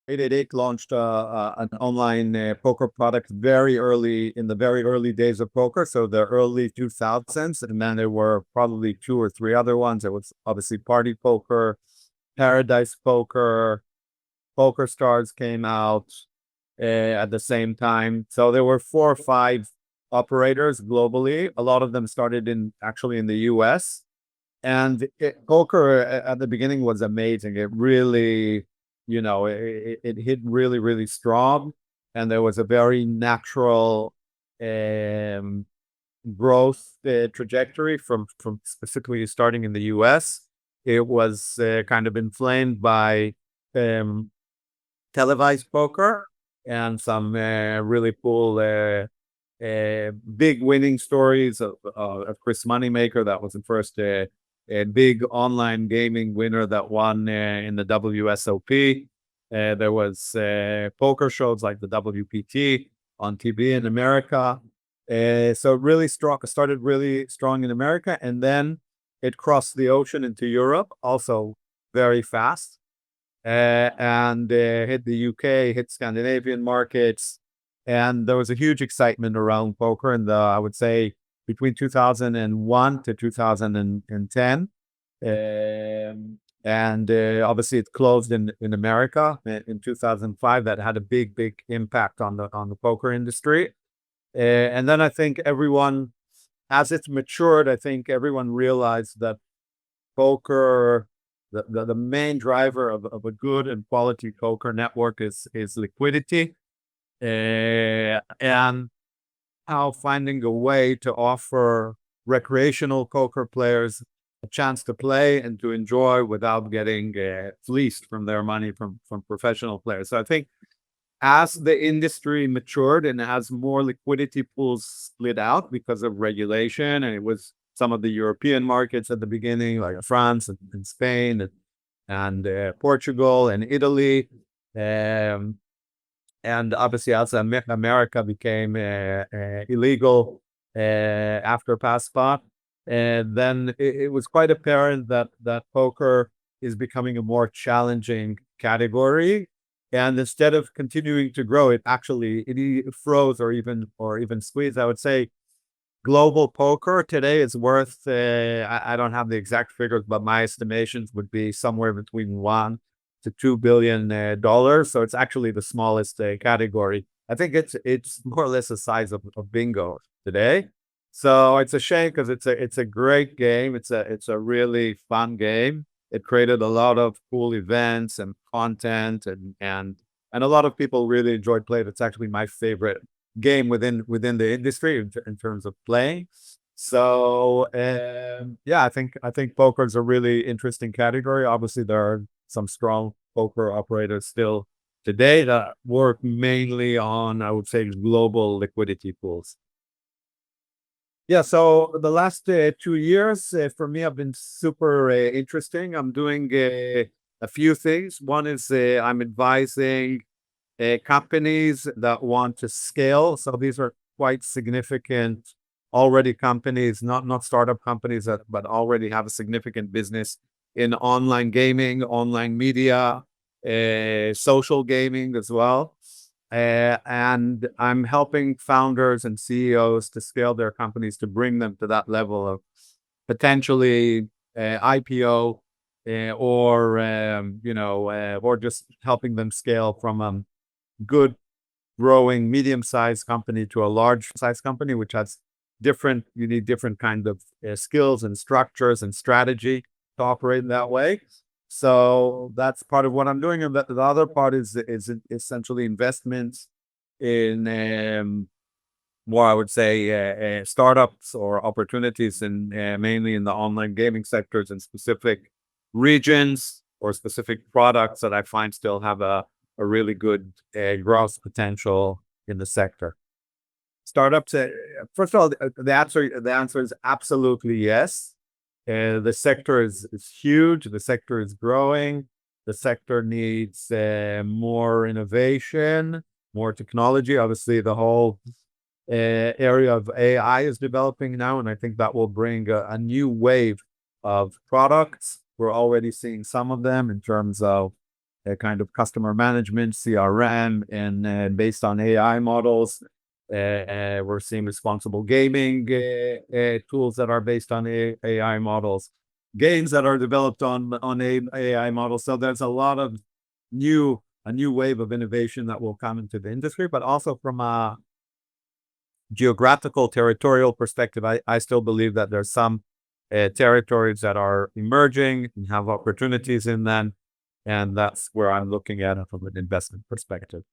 888 launched an online poker product very early in the very early days of poker, so the early 2000s, and then there were probably two or three other ones. There was obviously Party Poker, Paradise Poker, Poker Stars came out at the same time. So there were four or five operators globally. A lot of them started in actually in the US. And poker at the beginning was amazing. It really, it hit really, really strong. And there was a very natural um, growth trajectory from specifically starting in the US. It was kind of inflamed by um, televised poker and some really cool big winning stories of Chris Moneymaker. That was the first a big online gaming winner that won in the WSOP. There was poker shows like the WPT on TV in America. So really strong, started really strong in America, and then it crossed the ocean into Europe, also very fast, and hit the UK, hit Scandinavian markets, and there was a huge excitement around poker in the, I would say, between 2001 to 2010. And obviously it closed in America in 2005. That had a big impact on the poker industry. And then I think everyone, as it's matured, I think everyone realized that poker, the main driver of a good and quality poker network is liquidity, and how finding a way to offer recreational poker players a chance to play and to enjoy without getting fleeced from their money from professional players. So I think as the industry matured and as more liquidity pools split out because of regulation, and it was some of the European markets at the beginning, like France and Spain and Portugal and Italy. Um, and obviously, as America became illegal after PASPA, and then it was quite apparent that poker is becoming a more challenging category. And instead of continuing to grow, it froze or even squeezed. I would say global poker today is worth. I don't have the exact figures, but my estimations would be somewhere between $1 to $2 billion. So it's actually the smallest category. I think it's more or less the size of bingo today. So it's a shame because it's a great game. It's a really fun game. It created a lot of cool events and content, and a lot of people really enjoyed playing. It's actually my favorite game within the industry in terms of playing. So yeah, I think poker is a really interesting category. Obviously, there are some strong poker operators still today that work mainly on, I would say, global liquidity pools. Yeah, so the last 2 years for me have been super interesting. I'm doing a few things. One is I'm advising companies that want to scale. So these are quite significant already companies, not startup companies, but already have a significant business in online gaming, online media, social gaming as well. And I'm helping founders and CEOs to scale their companies to bring them to that level of potentially IPO, or just helping them scale from good growing medium-sized company to a large-sized company, which has you need different kind of skills and structures and strategy to operate in that way. So that's part of what I'm doing. And the other part is essentially investments in more, I would say, startups or opportunities in mainly in the online gaming sectors in specific regions or specific products that I find still have a really good growth potential in the sector. Startups, first of all, the answer is absolutely yes. The sector is huge. The sector is growing. The sector needs more innovation, more technology. Obviously, the whole area of AI is developing now, and I think that will bring a new wave of products. We're already seeing some of them in terms of kind of customer management, CRM, and based on AI models. We're seeing responsible gaming tools that are based on AI models, games that are developed on AI models. So there's a lot of a new wave of innovation that will come into the industry, but also from a geographical territorial perspective, I still believe that there's some territories that are emerging and have opportunities in them. And that's where I'm looking at it from an investment perspective.